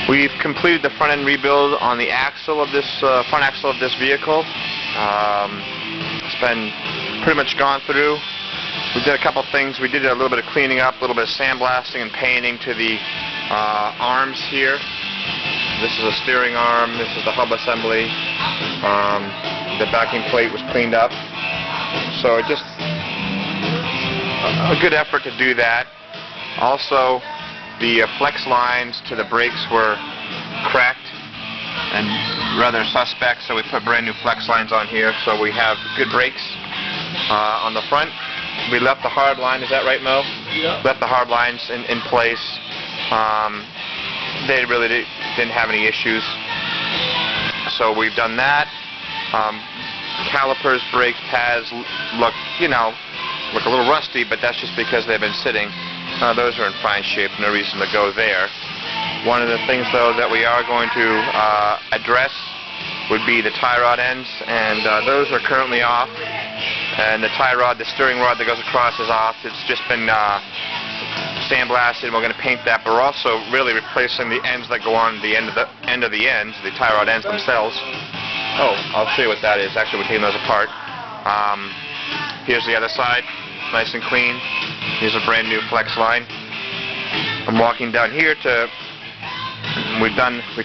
We've completed the front end rebuild on the axle of this front axle of this vehicle. It's been pretty much gone through. We did a couple things. We did a little bit of cleaning up, a little bit of sandblasting and painting to the arms here. This is a steering arm. This is the hub assembly. The backing plate was cleaned up. So just a good effort to do that. Also, the flex lines to the brakes were cracked and rather suspect, so we put brand new flex lines on here, so we have good brakes on the front. We left the hard line, is that right, Mo? Yeah. Left the hard lines in place. They really didn't have any issues, so we've done that. Calipers, brakes, pads look a little rusty, but that's just because they've been sitting. Those are in fine shape, no reason to go there. One of the things, though, that we are going to address would be the tie rod ends, and those are currently off. And the tie rod, the steering rod that goes across is off. It's just been sandblasted, and we're going to paint that, but we're also really replacing the ends that go on the end of the ends, the tie rod ends themselves. Oh, I'll show you what that is. Actually, we're taking those apart. Here's the other side, nice and clean. Here's a brand new flex line. I'm walking down here to, we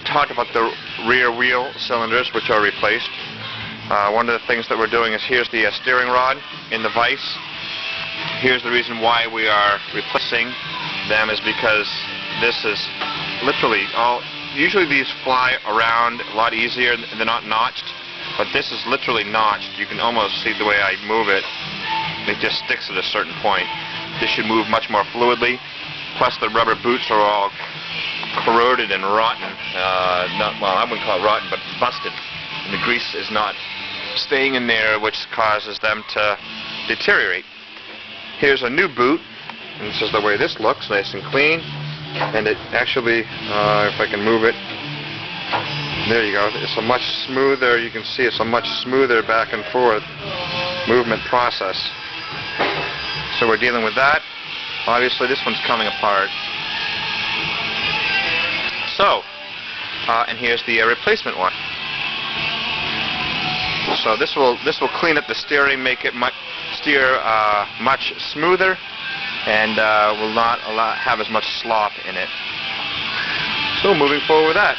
talked about the rear wheel cylinders, which are replaced. One of the things that we're doing is here's the steering rod in the vise. Here's the reason why we are replacing them is because this is literally usually these fly around a lot easier, they're not notched, but this is literally notched. You can almost see the way I move it. It just sticks at a certain point. This should move much more fluidly. Plus the rubber boots are all corroded and rotten. Well, I wouldn't call it rotten, but busted. And the grease is not staying in there, which causes them to deteriorate. Here's a new boot, and this is the way this looks, nice and clean. And it actually, if I can move it, there you go. It's a much smoother, you can see it's a much smoother back and forth movement process. So we're dealing with that. Obviously this one's coming apart. So, and here's the replacement one. So this will clean up the steering, make it steer much smoother, and will not have as much slop in it. So moving forward with that.